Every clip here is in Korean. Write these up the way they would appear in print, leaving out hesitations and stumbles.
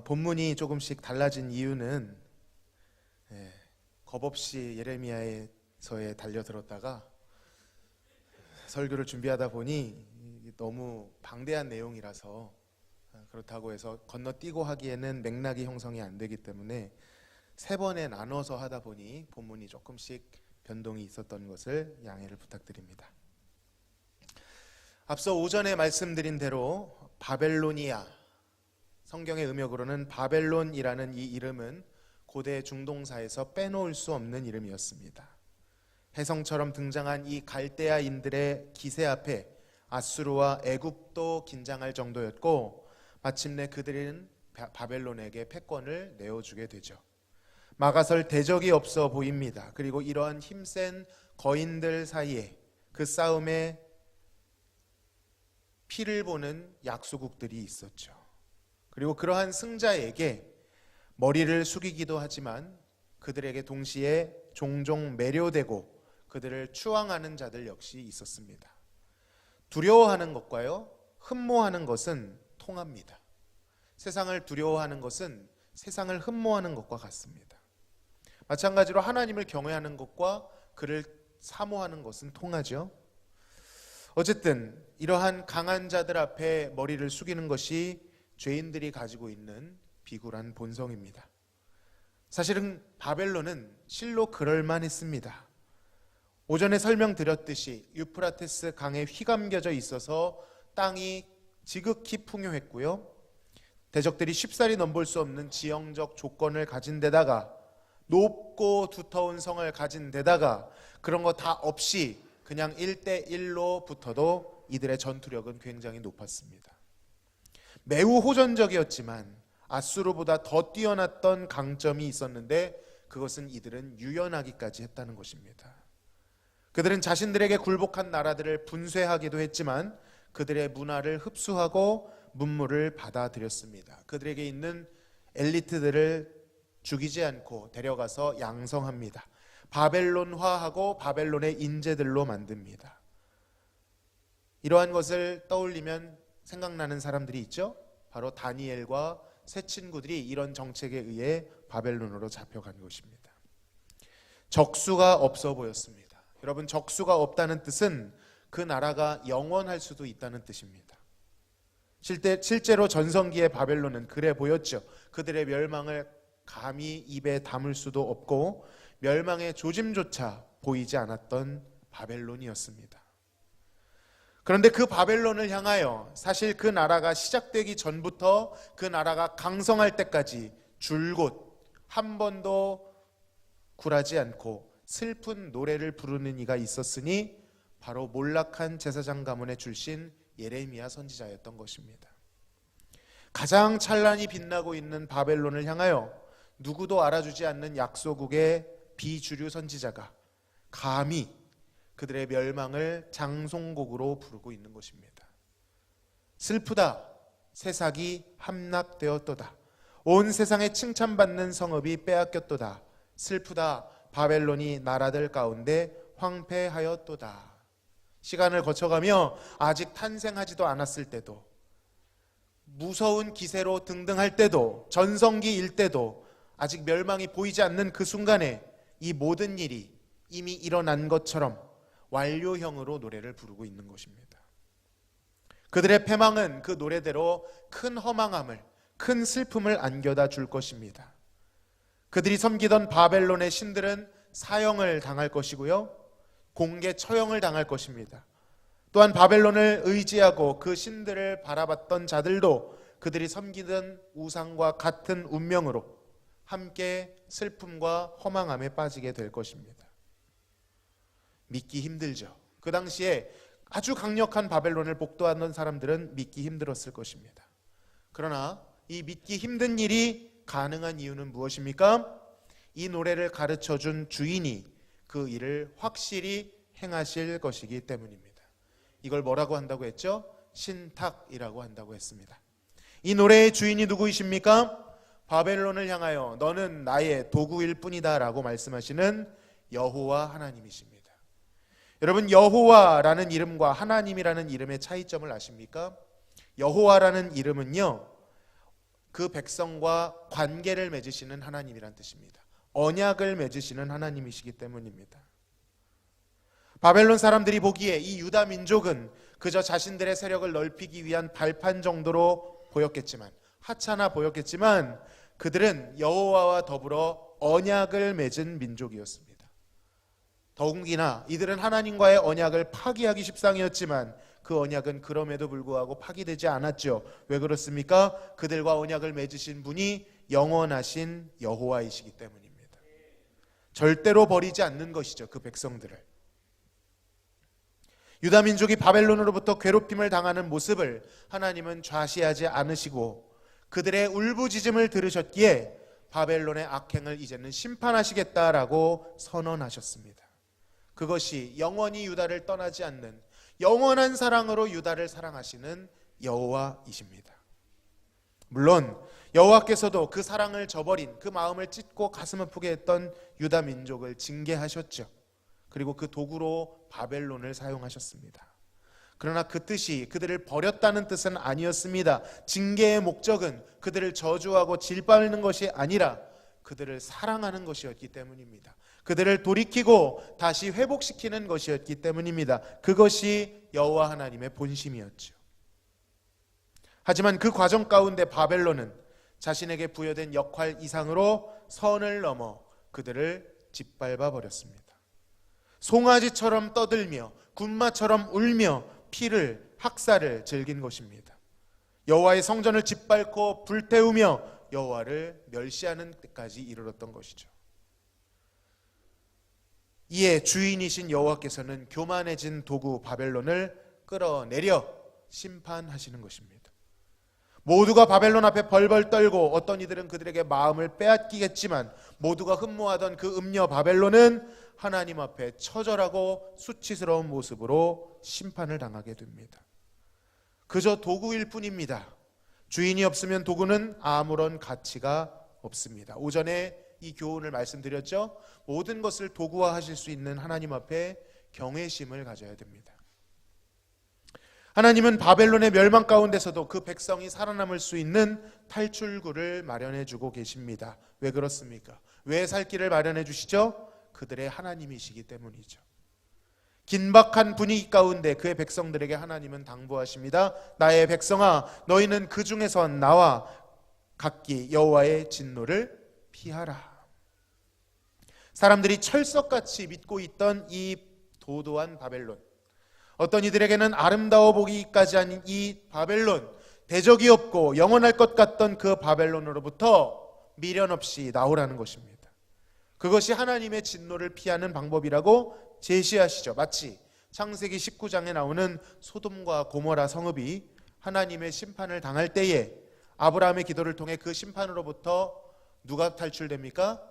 본문이 조금씩 달라진 이유는 겁없이 예레미야서에 달려들었다가 설교를 준비하다 보니 너무 방대한 내용이라서 그렇다고 해서 건너뛰고 하기에는 맥락이 형성이 안 되기 때문에 세 번에 나눠서 하다 보니 본문이 조금씩 변동이 있었던 것을 양해를 부탁드립니다. 앞서 오전에 말씀드린 대로 바벨로니아, 성경의 음역으로는 바벨론이라는 이 이름은 고대 중동사에서 빼놓을 수 없는 이름이었습니다. 혜성처럼 등장한 이 갈대아인들의 기세 앞에 아수르와 애굽도 긴장할 정도였고, 마침내 그들은 바벨론에게 패권을 내어주게 되죠. 막아설 대적이 없어 보입니다. 그리고 이러한 힘센 거인들 사이에 그 싸움에 피를 보는 약소국들이 있었죠. 그리고 그러한 승자에게 머리를 숙이기도 하지만 그들에게 동시에 종종 매료되고 그들을 추앙하는 자들 역시 있었습니다. 두려워하는 것과요, 흠모하는 것은 통합니다. 세상을 두려워하는 것은 세상을 흠모하는 것과 같습니다. 마찬가지로 하나님을 경외하는 것과 그를 사모하는 것은 통하죠. 어쨌든 이러한 강한 자들 앞에 머리를 숙이는 것이 죄인들이 가지고 있는 비굴한 본성입니다. 사실은 바벨론은 실로 그럴만했습니다. 오전에 설명드렸듯이 유프라테스 강에 휘감겨져 있어서 땅이 지극히 풍요했고요, 대적들이 쉽사리 넘볼 수 없는 지형적 조건을 가진 데다가 높고 두터운 성을 가진 데다가 그런 거 다 없이 그냥 1대1로 붙어도 이들의 전투력은 굉장히 높았습니다. 매우 호전적이었지만 아수르보다 더 뛰어났던 강점이 있었는데 그것은 이들은 유연하기까지 했다는 것입니다. 그들은 자신들에게 굴복한 나라들을 분쇄하기도 했지만 그들의 문화를 흡수하고 문물을 받아들였습니다. 그들에게 있는 엘리트들을 죽이지 않고 데려가서 양성합니다. 바벨론화하고 바벨론의 인재들로 만듭니다. 이러한 것을 떠올리면 생각나는 사람들이 있죠. 바로 다니엘과 세 친구들이 이런 정책에 의해 바벨론으로 잡혀간 것입니다. 적수가 없어 보였습니다. 여러분, 적수가 없다는 뜻은 그 나라가 영원할 수도 있다는 뜻입니다. 실제로 전성기의 바벨론은 그래 보였죠. 그들의 멸망을 감히 입에 담을 수도 없고 멸망의 조짐조차 보이지 않았던 바벨론이었습니다. 그런데 그 바벨론을 향하여 사실 그 나라가 시작되기 전부터 그 나라가 강성할 때까지 줄곧 한 번도 굴하지 않고 슬픈 노래를 부르는 이가 있었으니 바로 몰락한 제사장 가문의 출신 예레미야 선지자였던 것입니다. 가장 찬란히 빛나고 있는 바벨론을 향하여 누구도 알아주지 않는 약소국의 비주류 선지자가 감히 그들의 멸망을 장송곡으로 부르고 있는 것입니다. 슬프다, 새삭이 함락되었도다. 온 세상에 칭찬받는 성읍이 빼앗겼도다. 슬프다, 바벨론이 나라들 가운데 황폐하였도다. 시간을 거쳐가며 아직 탄생하지도 않았을 때도, 무서운 기세로 등등할 때도, 전성기일 때도 아직 멸망이 보이지 않는 그 순간에 이 모든 일이 이미 일어난 것처럼 완료형으로 노래를 부르고 있는 것입니다. 그들의 패망은 그 노래대로 큰 허망함을, 큰 슬픔을 안겨다 줄 것입니다. 그들이 섬기던 바벨론의 신들은 사형을 당할 것이고요, 공개 처형을 당할 것입니다. 또한 바벨론을 의지하고 그 신들을 바라봤던 자들도 그들이 섬기던 우상과 같은 운명으로 함께 슬픔과 허망함에 빠지게 될 것입니다. 믿기 힘들죠. 그 당시에 아주 강력한 바벨론을 복도하던 사람들은 믿기 힘들었을 것입니다. 그러나 이 믿기 힘든 일이 가능한 이유는 무엇입니까? 이 노래를 가르쳐준 주인이 그 일을 확실히 행하실 것이기 때문입니다. 이걸 뭐라고 한다고 했죠? 신탁이라고 한다고 했습니다. 이 노래의 주인이 누구이십니까? 바벨론을 향하여 너는 나의 도구일 뿐이다 라고 말씀하시는 여호와 하나님이십니다. 여러분, 여호와라는 이름과 하나님이라는 이름의 차이점을 아십니까? 여호와라는 이름은요, 그 백성과 관계를 맺으시는 하나님이란 뜻입니다. 언약을 맺으시는 하나님이시기 때문입니다. 바벨론 사람들이 보기에 이 유다 민족은 그저 자신들의 세력을 넓히기 위한 발판 정도로 보였겠지만, 하찮아 보였겠지만, 그들은 여호와와 더불어 언약을 맺은 민족이었습니다. 더욱이나 이들은 하나님과의 언약을 파기하기 십상이었지만 그 언약은 그럼에도 불구하고 파기되지 않았죠. 왜 그렇습니까? 그들과 언약을 맺으신 분이 영원하신 여호와이시기 때문입니다. 절대로 버리지 않는 것이죠, 그 백성들을. 유다 민족이 바벨론으로부터 괴롭힘을 당하는 모습을 하나님은 좌시하지 않으시고 그들의 울부짖음을 들으셨기에 바벨론의 악행을 이제는 심판하시겠다라고 선언하셨습니다. 그것이 영원히 유다를 떠나지 않는 영원한 사랑으로 유다를 사랑하시는 여호와이십니다. 물론 여호와께서도 그 사랑을 저버린, 그 마음을 찢고 가슴 아프게 했던 유다 민족을 징계하셨죠. 그리고 그 도구로 바벨론을 사용하셨습니다. 그러나 그 뜻이 그들을 버렸다는 뜻은 아니었습니다. 징계의 목적은 그들을 저주하고 질밟는 것이 아니라 그들을 사랑하는 것이었기 때문입니다. 그들을 돌이키고 다시 회복시키는 것이었기 때문입니다. 그것이 여호와 하나님의 본심이었죠. 하지만 그 과정 가운데 바벨론은 자신에게 부여된 역할 이상으로 선을 넘어 그들을 짓밟아 버렸습니다. 송아지처럼 떠들며 군마처럼 울며 피를, 학살을 즐긴 것입니다. 여호와의 성전을 짓밟고 불태우며 여호와를 멸시하는 때까지 이르렀던 것이죠. 이에 주인이신 여호와께서는 교만해진 도구 바벨론을 끌어내려 심판하시는 것입니다. 모두가 바벨론 앞에 벌벌 떨고 어떤 이들은 그들에게 마음을 빼앗기겠지만 모두가 흠모하던 그 음녀 바벨론은 하나님 앞에 처절하고 수치스러운 모습으로 심판을 당하게 됩니다. 그저 도구일 뿐입니다. 주인이 없으면 도구는 아무런 가치가 없습니다. 오전에 이 교훈을 말씀드렸죠. 모든 것을 도구화하실 수 있는 하나님 앞에 경외심을 가져야 됩니다. 하나님은 바벨론의 멸망 가운데서도 그 백성이 살아남을 수 있는 탈출구를 마련해 주고 계십니다. 왜 그렇습니까? 왜 살 길을 마련해 주시죠? 그들의 하나님이시기 때문이죠. 긴박한 분위기 가운데 그의 백성들에게 하나님은 당부하십니다. 나의 백성아, 너희는 그 중에서 나와 각기 여호와의 진노를 피하라. 사람들이 철석같이 믿고 있던 이 도도한 바벨론, 어떤 이들에게는 아름다워 보기까지 한 이 바벨론, 대적이 없고 영원할 것 같던 그 바벨론으로부터 미련 없이 나오라는 것입니다. 그것이 하나님의 진노를 피하는 방법이라고 제시하시죠. 마치 창세기 19장에 나오는 소돔과 고모라 성읍이 하나님의 심판을 당할 때에 아브라함의 기도를 통해 그 심판으로부터 누가 탈출됩니까?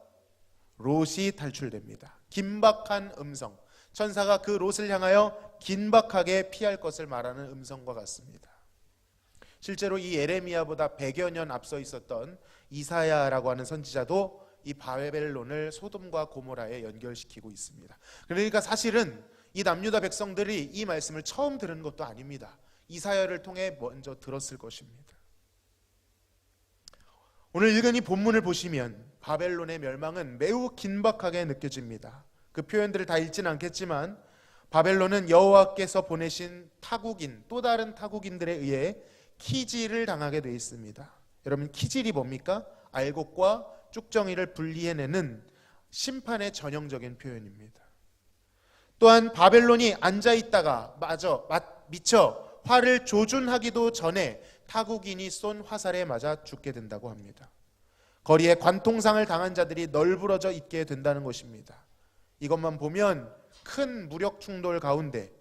롯이 탈출됩니다. 긴박한 음성, 천사가 그 롯을 향하여 긴박하게 피할 것을 말하는 음성과 같습니다. 실제로 이 예레미야보다 100여 년 앞서 있었던 이사야라고 하는 선지자도 이 바벨론을 소돔과 고모라에 연결시키고 있습니다. 그러니까 사실은 이 남유다 백성들이 이 말씀을 처음 들은 것도 아닙니다. 이사야를 통해 먼저 들었을 것입니다. 오늘 읽은 이 본문을 보시면 바벨론의 멸망은 매우 긴박하게 느껴집니다. 그 표현들을 다 읽지는 않겠지만 바벨론은 여호와께서 보내신 타국인, 또 다른 타국인들에 의해 키질을 당하게 되어 있습니다. 여러분, 키질이 뭡니까? 알곡과 쭉정이를 분리해내는 심판의 전형적인 표현입니다. 또한 바벨론이 앉아있다가 미처 화를 조준하기도 전에 타국인이 쏜 화살에 맞아 죽게 된다고 합니다. 거리에 관통상을 당한 자들이 널브러져 있게 된다는 것입니다. 이것만 보면 큰 무력 충돌 가운데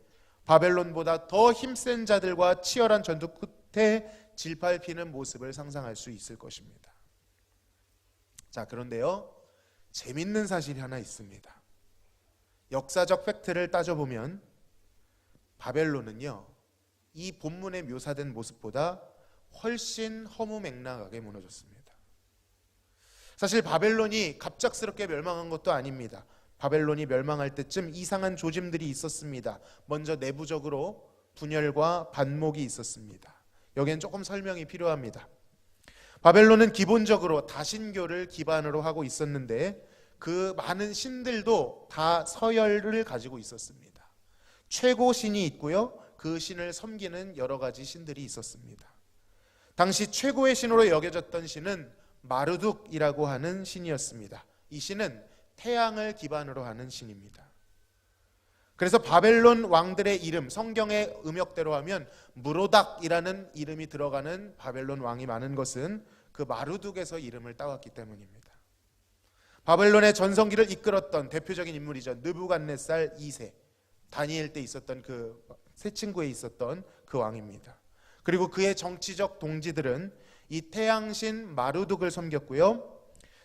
바벨론보다 더 힘센 자들과 치열한 전투 끝에 질밟히는 모습을 상상할 수 있을 것입니다. 자, 그런데요, 재밌는 사실이 하나 있습니다. 역사적 팩트를 따져보면 바벨론은요, 이 본문에 묘사된 모습보다 훨씬 허무맹랑하게 무너졌습니다. 사실 바벨론이 갑작스럽게 멸망한 것도 아닙니다. 바벨론이 멸망할 때쯤 이상한 조짐들이 있었습니다. 먼저 내부적으로 분열과 반목이 있었습니다. 여기엔 조금 설명이 필요합니다. 바벨론은 기본적으로 다신교를 기반으로 하고 있었는데 그 많은 신들도 다 서열을 가지고 있었습니다. 최고 신이 있고요, 그 신을 섬기는 여러 가지 신들이 있었습니다. 당시 최고의 신으로 여겨졌던 신은 마르둑이라고 하는 신이었습니다. 이 신은 태양을 기반으로 하는 신입니다. 그래서 바벨론 왕들의 이름, 성경의 음역대로 하면 무로닥이라는 이름이 들어가는 바벨론 왕이 많은 것은 그 마르둑에서 이름을 따왔기 때문입니다. 바벨론의 전성기를 이끌었던 대표적인 인물이죠. 느부갓네살 2세, 다니엘 때 있었던 그 세 친구에 있었던 그 왕입니다. 그리고 그의 정치적 동지들은 이 태양신 마르둑을 섬겼고요,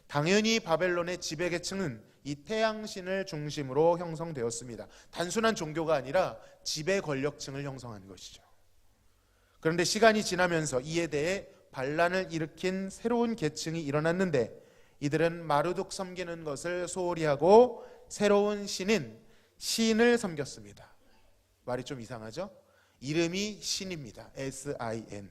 당연히 바벨론의 지배계층은 이 태양신을 중심으로 형성되었습니다. 단순한 종교가 아니라 지배 권력층을 형성한 것이죠. 그런데 시간이 지나면서 이에 대해 반란을 일으킨 새로운 계층이 일어났는데 이들은 마르둑 섬기는 것을 소홀히 하고 새로운 신인 신을 섬겼습니다. 말이 좀 이상하죠? 이름이 신입니다. S-I-N.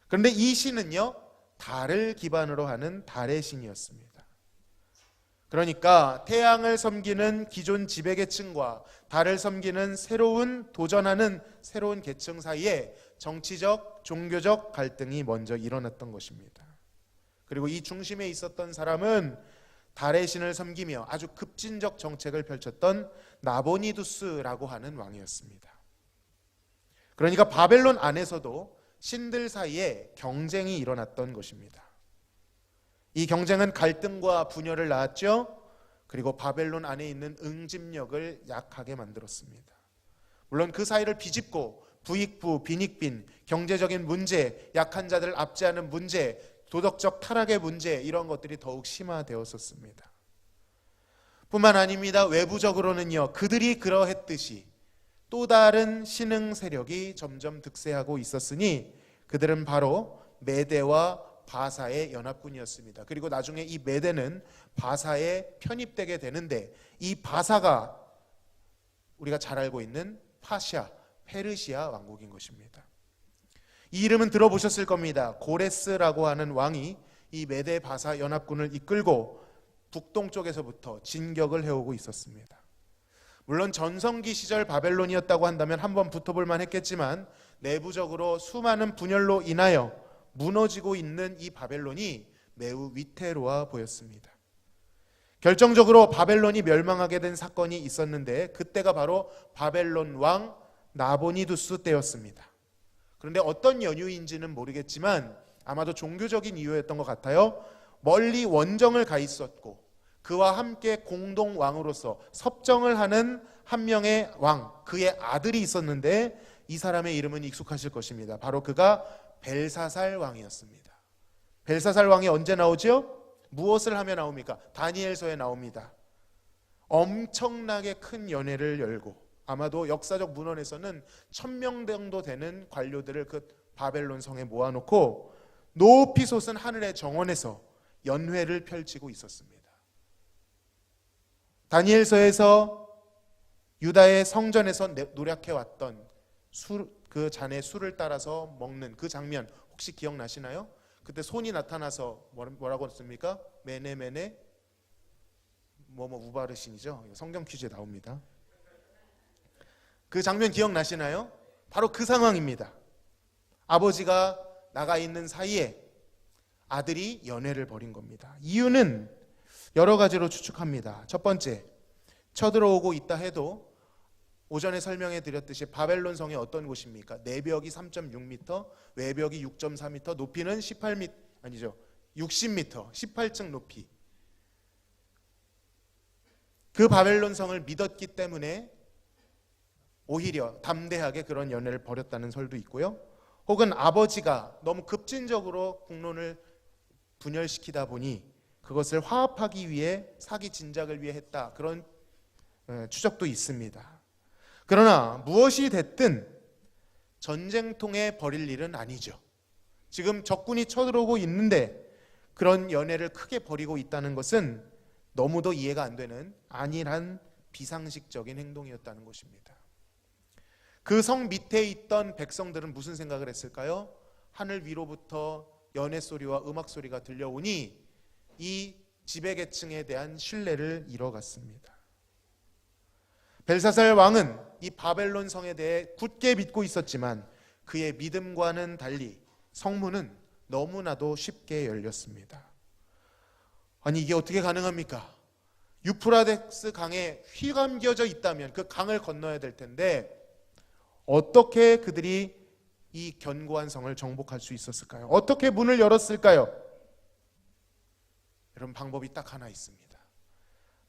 그런데 이 신은요, 달을 기반으로 하는 달의 신이었습니다. 그러니까 태양을 섬기는 기존 지배계층과 달을 섬기는 새로운 도전하는 새로운 계층 사이에 정치적, 종교적 갈등이 먼저 일어났던 것입니다. 그리고 이 중심에 있었던 사람은 달의 신을 섬기며 아주 급진적 정책을 펼쳤던 나보니두스라고 하는 왕이었습니다. 그러니까 바벨론 안에서도 신들 사이에 경쟁이 일어났던 것입니다. 이 경쟁은 갈등과 분열을 낳았죠. 그리고 바벨론 안에 있는 응집력을 약하게 만들었습니다. 물론 그 사이를 비집고 부익부, 빈익빈, 경제적인 문제, 약한 자들을 압제하는 문제, 도덕적 타락의 문제, 이런 것들이 더욱 심화되었었습니다. 뿐만 아닙니다. 외부적으로는요, 그들이 그러했듯이 또 다른 신흥 세력이 점점 득세하고 있었으니 그들은 바로 메대와 바사의 연합군이었습니다. 그리고 나중에 이 메대는 바사에 편입되게 되는데 이 바사가 우리가 잘 알고 있는 파샤, 페르시아 왕국인 것입니다. 이 이름은 들어보셨을 겁니다. 고레스라고 하는 왕이 이 메대 바사 연합군을 이끌고 북동쪽에서부터 진격을 해오고 있었습니다. 물론 전성기 시절 바벨론이었다고 한다면 한번 붙어볼 만했겠지만 내부적으로 수많은 분열로 인하여 무너지고 있는 이 바벨론이 매우 위태로워 보였습니다. 결정적으로 바벨론이 멸망하게 된 사건이 있었는데 그때가 바로 바벨론 왕 나보니두스 때였습니다. 그런데 어떤 연유인지는 모르겠지만 아마도 종교적인 이유였던 것 같아요. 멀리 원정을 가 있었고 그와 함께 공동 왕으로서 섭정을 하는 한 명의 왕, 그의 아들이 있었는데 이 사람의 이름은 익숙하실 것입니다. 바로 그가 벨사살 왕이었습니다. 벨사살 왕이 언제 나오죠? 무엇을 하며 나옵니까? 다니엘서에 나옵니다. 엄청나게 큰 연회를 열고 아마도 역사적 문헌에서는 1000명 정도 되는 관료들을 그 바벨론 성에 모아놓고 높이 솟은 하늘의 정원에서 연회를 펼치고 있었습니다. 다니엘서에서 유다의 성전에서 노력해왔던 그 잔의 술을 따라서 먹는 그 장면 혹시 기억나시나요? 그때 손이 나타나서 뭐라고 했습니까? 메네메네 우바르신이죠. 성경 퀴즈에 나옵니다. 그 장면 기억나시나요? 바로 그 상황입니다. 아버지가 나가 있는 사이에 아들이 연애를 벌인 겁니다. 이유는 여러 가지로 추측합니다. 첫 번째, 쳐들어오고 있다 해도 오전에 설명해 드렸듯이 바벨론 성이 어떤 곳입니까? 내벽이 3.6m, 외벽이 6.4m, 높이는 60m, 18층 높이. 그 바벨론 성을 믿었기 때문에 오히려 담대하게 그런 연애를 벌였다는 설도 있고요. 혹은 아버지가 너무 급진적으로 국론을 분열시키다 보니 그것을 화합하기 위해 사기 진작을 위해 했다. 그런 추적도 있습니다. 그러나 무엇이 됐든 전쟁통에 벌일 일은 아니죠. 지금 적군이 쳐들어오고 있는데 그런 연애를 크게 벌이고 있다는 것은 너무도 이해가 안 되는 안일한 비상식적인 행동이었다는 것입니다. 그 성 밑에 있던 백성들은 무슨 생각을 했을까요? 하늘 위로부터 연회 소리와 음악 소리가 들려오니 이 지배계층에 대한 신뢰를 잃어갔습니다. 벨사살 왕은 이 바벨론 성에 대해 굳게 믿고 있었지만 그의 믿음과는 달리 성문은 너무나도 쉽게 열렸습니다. 아니, 이게 어떻게 가능합니까? 유프라데스 강에 휘감겨져 있다면 그 강을 건너야 될 텐데 어떻게 그들이 이 견고한 성을 정복할 수 있었을까요? 어떻게 문을 열었을까요? 여러분, 방법이 딱 하나 있습니다.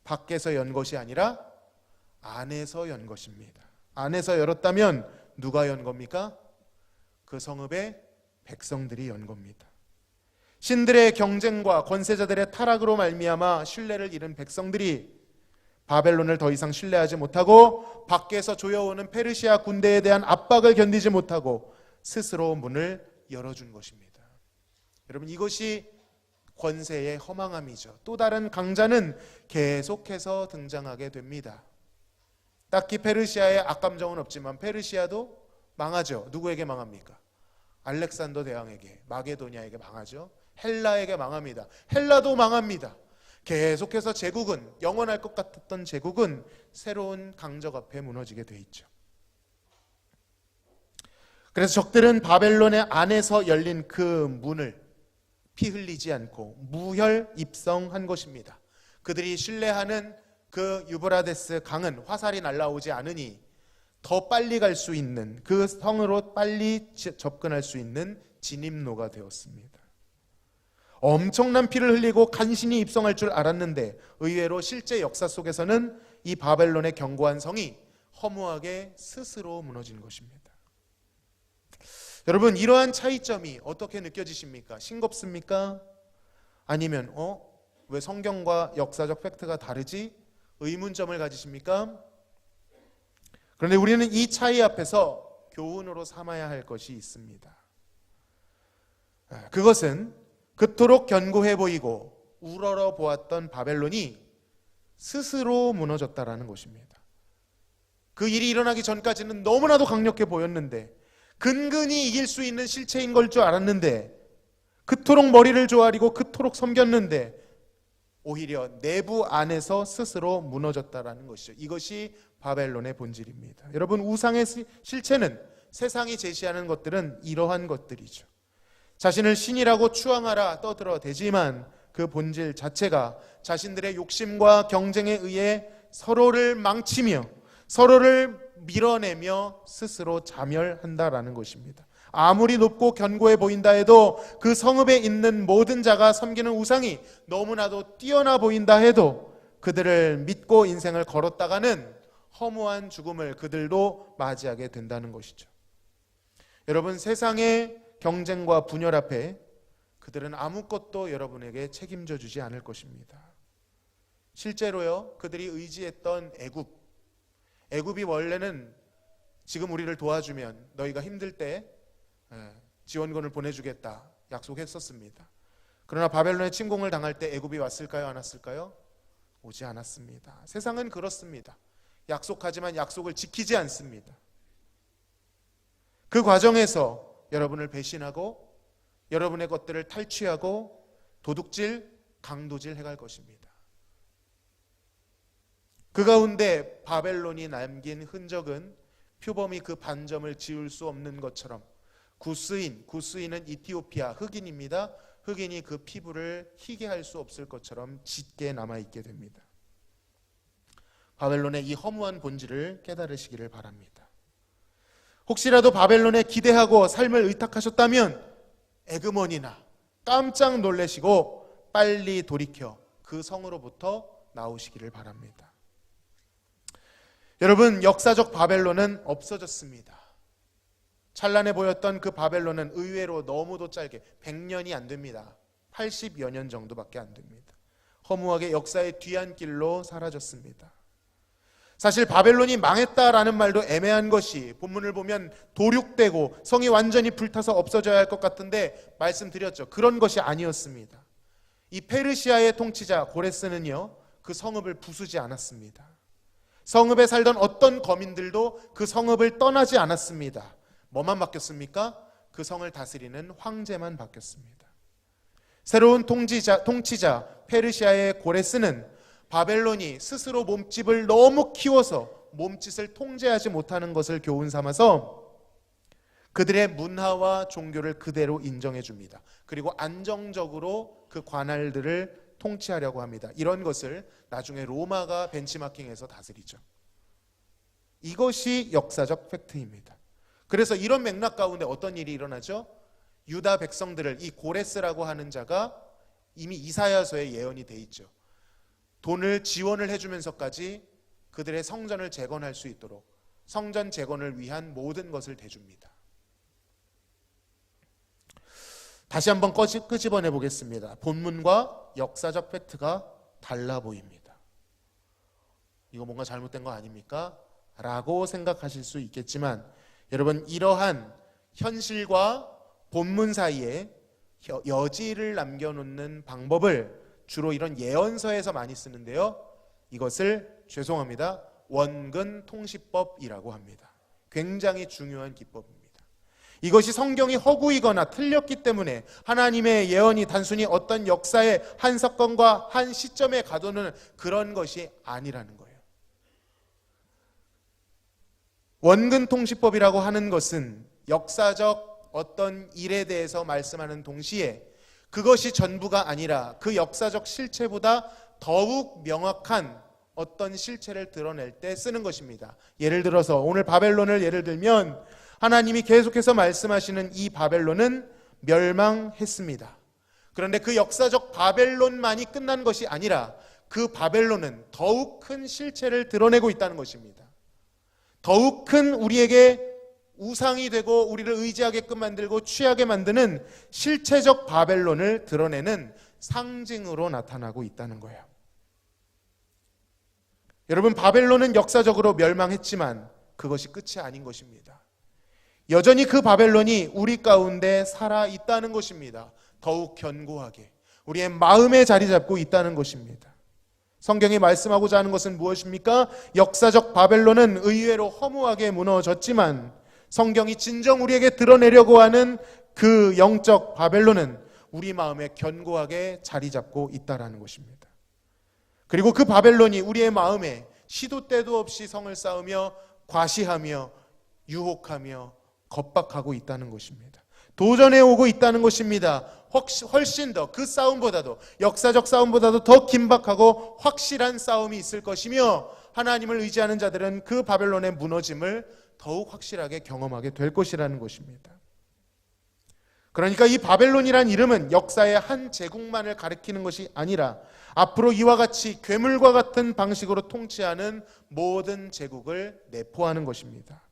밖에서 연 것이 아니라 안에서 연 것입니다. 안에서 열었다면 누가 연 겁니까? 그 성읍의 백성들이 연 겁니다. 신들의 경쟁과 권세자들의 타락으로 말미암아 신뢰를 잃은 백성들이 바벨론을 더 이상 신뢰하지 못하고 밖에서 조여오는 페르시아 군대에 대한 압박을 견디지 못하고 스스로 문을 열어준 것입니다. 여러분, 이것이 권세의 허망함이죠. 또 다른 강자는 계속해서 등장하게 됩니다. 딱히 페르시아에 악감정은 없지만 페르시아도 망하죠. 누구에게 망합니까? 알렉산더 대왕에게, 마게도니아에게 망하죠. 헬라에게 망합니다. 헬라도 망합니다. 계속해서 제국은, 영원할 것 같았던 제국은 새로운 강적 앞에 무너지게 돼 있죠. 그래서 적들은 바벨론의 안에서 열린 그 문을 피 흘리지 않고 무혈 입성한 것입니다. 그들이 신뢰하는 그 유브라데스 강은 화살이 날아오지 않으니 더 빨리 갈 수 있는, 그 성으로 빨리 접근할 수 있는 진입로가 되었습니다. 엄청난 피를 흘리고 간신히 입성할 줄 알았는데 의외로 실제 역사 속에서는 이 바벨론의 견고한 성이 허무하게 스스로 무너진 것입니다. 여러분, 이러한 차이점이 어떻게 느껴지십니까? 싱겁습니까? 아니면 왜 성경과 역사적 팩트가 다르지? 의문점을 가지십니까? 그런데 우리는 이 차이 앞에서 교훈으로 삼아야 할 것이 있습니다. 그것은 그토록 견고해 보이고 우러러 보았던 바벨론이 스스로 무너졌다라는 것입니다. 그 일이 일어나기 전까지는 너무나도 강력해 보였는데, 근근히 이길 수 있는 실체인 걸 줄 알았는데, 그토록 머리를 조아리고 그토록 섬겼는데 오히려 내부 안에서 스스로 무너졌다라는 것이죠. 이것이 바벨론의 본질입니다. 여러분, 우상의 실체는, 세상이 제시하는 것들은 이러한 것들이죠. 자신을 신이라고 추앙하라 떠들어대지만 그 본질 자체가 자신들의 욕심과 경쟁에 의해 서로를 망치며 서로를 밀어내며 스스로 자멸한다라는 것입니다. 아무리 높고 견고해 보인다 해도, 그 성읍에 있는 모든 자가 섬기는 우상이 너무나도 뛰어나 보인다 해도 그들을 믿고 인생을 걸었다가는 허무한 죽음을 그들도 맞이하게 된다는 것이죠. 여러분, 세상의 경쟁과 분열 앞에 그들은 아무것도 여러분에게 책임져 주지 않을 것입니다. 실제로요, 그들이 의지했던 애굽이 원래는 지금 우리를 도와주면 너희가 힘들 때 지원군을 보내주겠다 약속했었습니다. 그러나 바벨론의 침공을 당할 때 애굽이 왔을까요? 안 왔을까요? 오지 않았습니다. 세상은 그렇습니다. 약속하지만 약속을 지키지 않습니다. 그 과정에서 여러분을 배신하고 여러분의 것들을 탈취하고 도둑질, 강도질 해갈 것입니다. 그 가운데 바벨론이 남긴 흔적은 표범이 그 반점을 지울 수 없는 것처럼, 구스인은 이티오피아 흑인입니다. 흑인이 그 피부를 희게 할 수 없을 것처럼 짙게 남아있게 됩니다. 바벨론의 이 허무한 본질을 깨달으시기를 바랍니다. 혹시라도 바벨론에 기대하고 삶을 의탁하셨다면 에그머니나 깜짝 놀라시고 빨리 돌이켜 그 성으로부터 나오시기를 바랍니다. 여러분, 역사적 바벨론은 없어졌습니다. 찬란해 보였던 그 바벨론은 의외로 너무도 짧게 100년이 안 됩니다. 80여 년 정도밖에 안 됩니다. 허무하게 역사의 뒤안길로 사라졌습니다. 사실 바벨론이 망했다라는 말도 애매한 것이, 본문을 보면 도륙되고 성이 완전히 불타서 없어져야 할 것 같은데 말씀드렸죠. 그런 것이 아니었습니다. 이 페르시아의 통치자 고레스는요, 그 성읍을 부수지 않았습니다. 성읍에 살던 어떤 거민들도 그 성읍을 떠나지 않았습니다. 뭐만 바뀌었습니까? 그 성을 다스리는 황제만 바뀌었습니다. 새로운 통치자 페르시아의 고레스는 바벨론이 스스로 몸집을 너무 키워서 몸짓을 통제하지 못하는 것을 교훈 삼아서 그들의 문화와 종교를 그대로 인정해 줍니다. 그리고 안정적으로 그 관할들을 통치하려고 합니다. 이런 것을 나중에 로마가 벤치마킹해서 다스리죠. 이것이 역사적 팩트입니다. 그래서 이런 맥락 가운데 어떤 일이 일어나죠? 유다 백성들을, 이 고레스라고 하는 자가 이미 이사야서에 예언이 돼 있죠. 돈을 지원을 해주면서까지 그들의 성전을 재건할 수 있도록 성전 재건을 위한 모든 것을 대줍니다. 다시 한번 끄집어내 보겠습니다. 본문과 역사적 팩트가 달라 보입니다. 이거 뭔가 잘못된 거 아닙니까? 라고 생각하실 수 있겠지만, 여러분, 이러한 현실과 본문 사이에 여지를 남겨놓는 방법을 주로 이런 예언서에서 많이 쓰는데요, 이것을 죄송합니다, 원근 통시법이라고 합니다. 굉장히 중요한 기법입니다. 이것이 성경이 허구이거나 틀렸기 때문에 하나님의 예언이 단순히 어떤 역사의 한 사건과 한 시점에 가두는 그런 것이 아니라는 거예요. 원근 통시법이라고 하는 것은 역사적 어떤 일에 대해서 말씀하는 동시에 그것이 전부가 아니라 그 역사적 실체보다 더욱 명확한 어떤 실체를 드러낼 때 쓰는 것입니다. 예를 들어서 오늘 바벨론을 예를 들면 하나님이 계속해서 말씀하시는 이 바벨론은 멸망했습니다. 그런데 그 역사적 바벨론만이 끝난 것이 아니라 그 바벨론은 더욱 큰 실체를 드러내고 있다는 것입니다. 더욱 큰 우리에게 우상이 되고 우리를 의지하게끔 만들고 취하게 만드는 실체적 바벨론을 드러내는 상징으로 나타나고 있다는 거예요. 여러분, 바벨론은 역사적으로 멸망했지만 그것이 끝이 아닌 것입니다. 여전히 그 바벨론이 우리 가운데 살아있다는 것입니다. 더욱 견고하게 우리의 마음에 자리 잡고 있다는 것입니다. 성경이 말씀하고자 하는 것은 무엇입니까? 역사적 바벨론은 의외로 허무하게 무너졌지만 성경이 진정 우리에게 드러내려고 하는 그 영적 바벨론은 우리 마음에 견고하게 자리 잡고 있다는 것입니다. 그리고 그 바벨론이 우리의 마음에 시도 때도 없이 성을 쌓으며 과시하며 유혹하며 겁박하고 있다는 것입니다. 도전해 오고 있다는 것입니다. 훨씬 더 그 싸움보다도, 역사적 싸움보다도 더 긴박하고 확실한 싸움이 있을 것이며 하나님을 의지하는 자들은 그 바벨론의 무너짐을 더욱 확실하게 경험하게 될 것이라는 것입니다. 그러니까 이 바벨론이란 이름은 역사의 한 제국만을 가리키는 것이 아니라 앞으로 이와 같이 괴물과 같은 방식으로 통치하는 모든 제국을 내포하는 것입니다.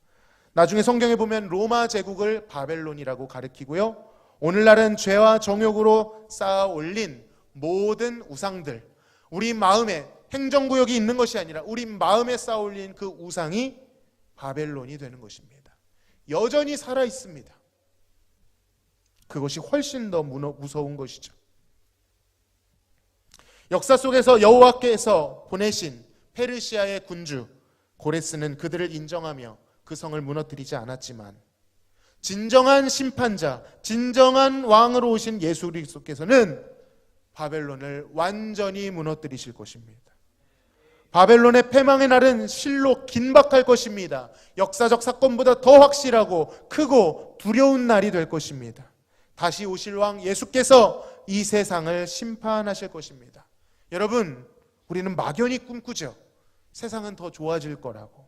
나중에 성경에 보면 로마 제국을 바벨론이라고 가리키고요, 오늘날은 죄와 정욕으로 쌓아 올린 모든 우상들, 우리 마음에 행정구역이 있는 것이 아니라 우리 마음에 쌓아 올린 그 우상이 바벨론이 되는 것입니다. 여전히 살아 있습니다. 그것이 훨씬 더 무서운 것이죠. 역사 속에서 여호와께서 보내신 페르시아의 군주 고레스는 그들을 인정하며 그 성을 무너뜨리지 않았지만 진정한 심판자, 진정한 왕으로 오신 예수 그리스도께서는 바벨론을 완전히 무너뜨리실 것입니다. 바벨론의 패망의 날은 실로 긴박할 것입니다. 역사적 사건보다 더 확실하고 크고 두려운 날이 될 것입니다. 다시 오실 왕 예수께서 이 세상을 심판하실 것입니다. 여러분, 우리는 막연히 꿈꾸죠. 세상은 더 좋아질 거라고.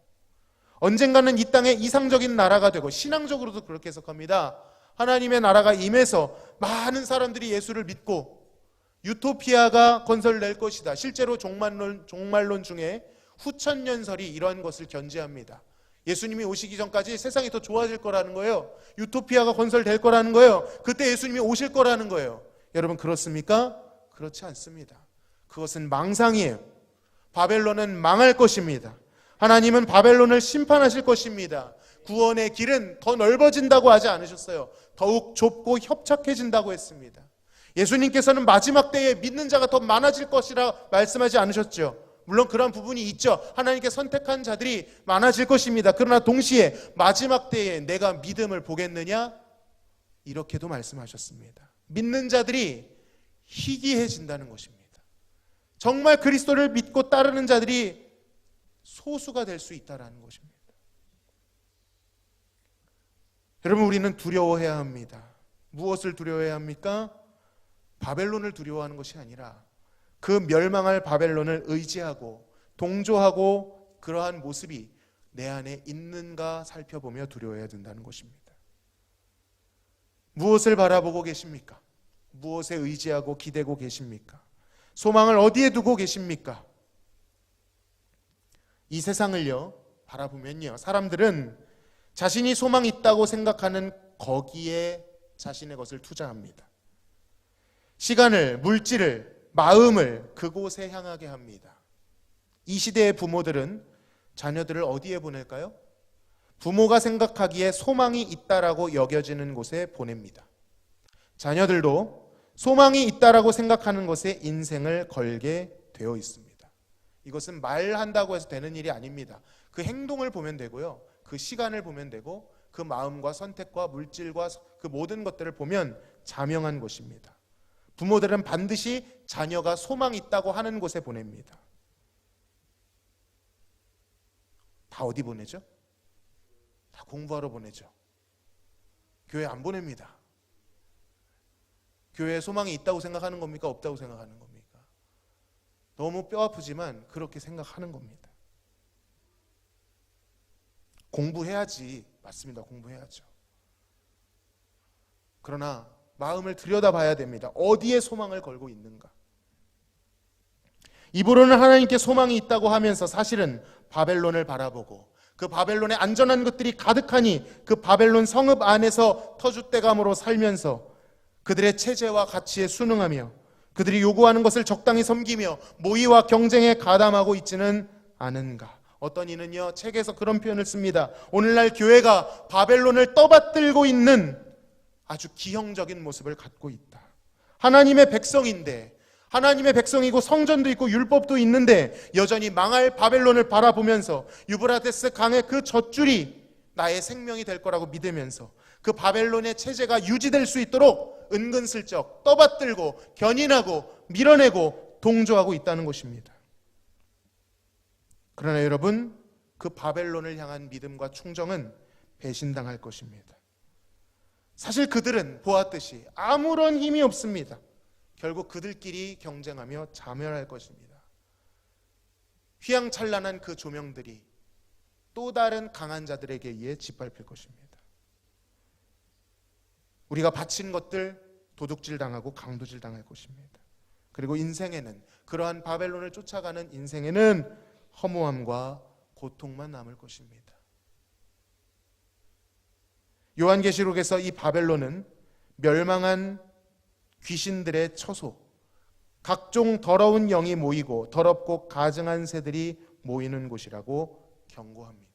언젠가는 이 땅에 이상적인 나라가 되고, 신앙적으로도 그렇게 해석합니다. 하나님의 나라가 임해서 많은 사람들이 예수를 믿고 유토피아가 건설될 것이다. 실제로 종말론 중에 후천년설이 이러한 것을 견지합니다. 예수님이 오시기 전까지 세상이 더 좋아질 거라는 거예요. 유토피아가 건설될 거라는 거예요. 그때 예수님이 오실 거라는 거예요. 여러분, 그렇습니까? 그렇지 않습니다. 그것은 망상이에요. 바벨론은 망할 것입니다. 하나님은 바벨론을 심판하실 것입니다. 구원의 길은 더 넓어진다고 하지 않으셨어요. 더욱 좁고 협착해진다고 했습니다. 예수님께서는 마지막 때에 믿는 자가 더 많아질 것이라 말씀하지 않으셨죠. 물론 그런 부분이 있죠. 하나님께 선택한 자들이 많아질 것입니다. 그러나 동시에 마지막 때에 내가 믿음을 보겠느냐? 이렇게도 말씀하셨습니다. 믿는 자들이 희귀해진다는 것입니다. 정말 그리스도를 믿고 따르는 자들이 소수가 될 수 있다는 것입니다. 여러분, 우리는 두려워해야 합니다. 무엇을 두려워해야 합니까? 바벨론을 두려워하는 것이 아니라 그 멸망할 바벨론을 의지하고 동조하고 그러한 모습이 내 안에 있는가 살펴보며 두려워해야 된다는 것입니다. 무엇을 바라보고 계십니까? 무엇에 의지하고 기대고 계십니까? 소망을 어디에 두고 계십니까? 이 세상을요 바라보면요, 사람들은 자신이 소망이 있다고 생각하는 거기에 자신의 것을 투자합니다. 시간을, 물질을, 마음을 그곳에 향하게 합니다. 이 시대의 부모들은 자녀들을 어디에 보낼까요? 부모가 생각하기에 소망이 있다라고 여겨지는 곳에 보냅니다. 자녀들도 소망이 있다라고 생각하는 것에 인생을 걸게 되어 있습니다. 이것은 말한다고 해서 되는 일이 아닙니다. 그 행동을 보면 되고요, 그 시간을 보면 되고, 그 마음과 선택과 물질과 그 모든 것들을 보면 자명한 것입니다. 부모들은 반드시 자녀가 소망이 있다고 하는 곳에 보냅니다. 다 어디 보내죠? 다 공부하러 보내죠. 교회 안 보냅니다. 교회에 소망이 있다고 생각하는 겁니까? 없다고 생각하는 겁니까? 너무 뼈 아프지만 그렇게 생각하는 겁니다. 공부해야지. 맞습니다. 공부해야죠. 그러나 마음을 들여다봐야 됩니다. 어디에 소망을 걸고 있는가? 입으로는 하나님께 소망이 있다고 하면서 사실은 바벨론을 바라보고 그 바벨론의 안전한 것들이 가득하니 그 바벨론 성읍 안에서 터줏대감으로 살면서 그들의 체제와 가치에 순응하며 그들이 요구하는 것을 적당히 섬기며 모의와 경쟁에 가담하고 있지는 않은가? 어떤 이는요, 책에서 그런 표현을 씁니다. 오늘날 교회가 바벨론을 떠받들고 있는 아주 기형적인 모습을 갖고 있다. 하나님의 백성인데, 하나님의 백성이고 성전도 있고 율법도 있는데 여전히 망할 바벨론을 바라보면서 유브라데스 강의 그 젖줄이 나의 생명이 될 거라고 믿으면서 그 바벨론의 체제가 유지될 수 있도록 은근슬쩍 떠받들고 견인하고 밀어내고 동조하고 있다는 것입니다. 그러나 여러분, 그 바벨론을 향한 믿음과 충정은 배신당할 것입니다. 사실 그들은 보았듯이 아무런 힘이 없습니다. 결국 그들끼리 경쟁하며 자멸할 것입니다. 휘황찬란한 그 조명들이 또 다른 강한 자들에게 의해 짓밟힐 것입니다. 우리가 바친 것들 도둑질 당하고 강도질 당할 것입니다. 그리고 인생에는, 그러한 바벨론을 쫓아가는 인생에는 허무함과 고통만 남을 것입니다. 요한계시록에서 이 바벨론은 멸망한 귀신들의 처소, 각종 더러운 영이 모이고 더럽고 가증한 새들이 모이는 곳이라고 경고합니다.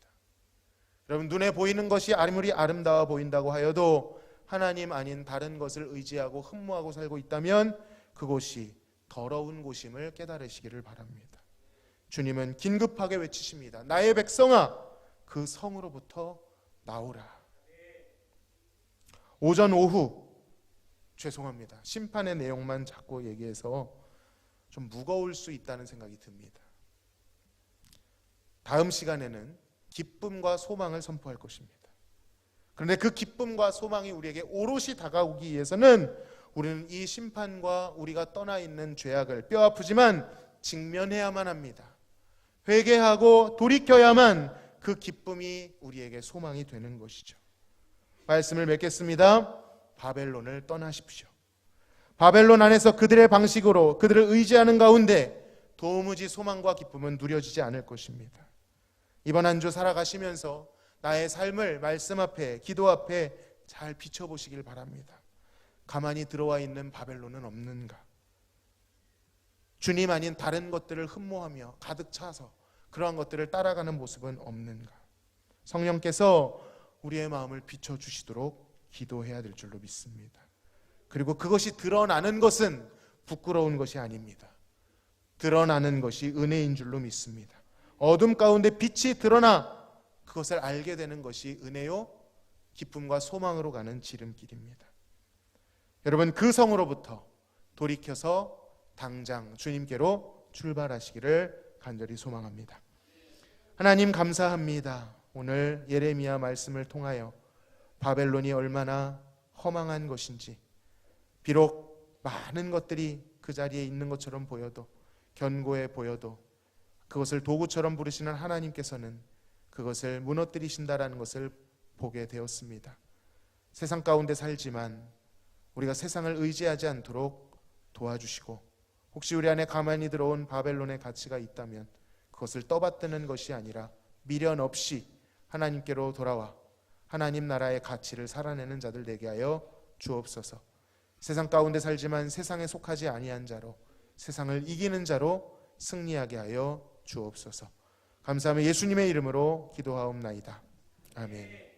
여러분, 눈에 보이는 것이 아무리 아름다워 보인다고 하여도 하나님 아닌 다른 것을 의지하고 흠모하고 살고 있다면 그곳이 더러운 곳임을 깨달으시기를 바랍니다. 주님은 긴급하게 외치십니다. 나의 백성아, 그 성으로부터 나오라. 오전 오후, 죄송합니다, 심판의 내용만 자꾸 얘기해서 좀 무거울 수 있다는 생각이 듭니다. 다음 시간에는 기쁨과 소망을 선포할 것입니다. 그런데 그 기쁨과 소망이 우리에게 오롯이 다가오기 위해서는 우리는 이 심판과 우리가 떠나 있는 죄악을 뼈아프지만 직면해야만 합니다. 회개하고 돌이켜야만 그 기쁨이 우리에게 소망이 되는 것이죠. 말씀을 맺겠습니다. 바벨론을 떠나십시오. 바벨론 안에서 그들의 방식으로 그들을 의지하는 가운데 도무지 소망과 기쁨은 누려지지 않을 것입니다. 이번 한 주 살아가시면서 나의 삶을 말씀 앞에, 기도 앞에 잘 비춰보시길 바랍니다. 가만히 들어와 있는 바벨론은 없는가? 주님 아닌 다른 것들을 흠모하며 가득 차서 그러한 것들을 따라가는 모습은 없는가? 성령께서 우리의 마음을 비춰주시도록 기도해야 될 줄로 믿습니다. 그리고 그것이 드러나는 것은 부끄러운 것이 아닙니다. 드러나는 것이 은혜인 줄로 믿습니다. 어둠 가운데 빛이 드러나 그것을 알게 되는 것이 은혜요, 기쁨과 소망으로 가는 지름길입니다. 여러분, 그 성으로부터 돌이켜서 당장 주님께로 출발하시기를 간절히 소망합니다. 하나님 감사합니다. 오늘 예레미야 말씀을 통하여 바벨론이 얼마나 허망한 것인지, 비록 많은 것들이 그 자리에 있는 것처럼 보여도, 견고해 보여도 그것을 도구처럼 부르시는 하나님께서는 그것을 무너뜨리신다라는 것을 보게 되었습니다. 세상 가운데 살지만 우리가 세상을 의지하지 않도록 도와주시고, 혹시 우리 안에 가만히 들어온 바벨론의 가치가 있다면 그것을 떠받드는 것이 아니라 미련 없이 하나님께로 돌아와 하나님 나라의 가치를 살아내는 자들 되게 하여 주옵소서. 세상 가운데 살지만 세상에 속하지 아니한 자로, 세상을 이기는 자로 승리하게 하여 주옵소서. 감사하며 예수님의 이름으로 기도하옵나이다. 아멘.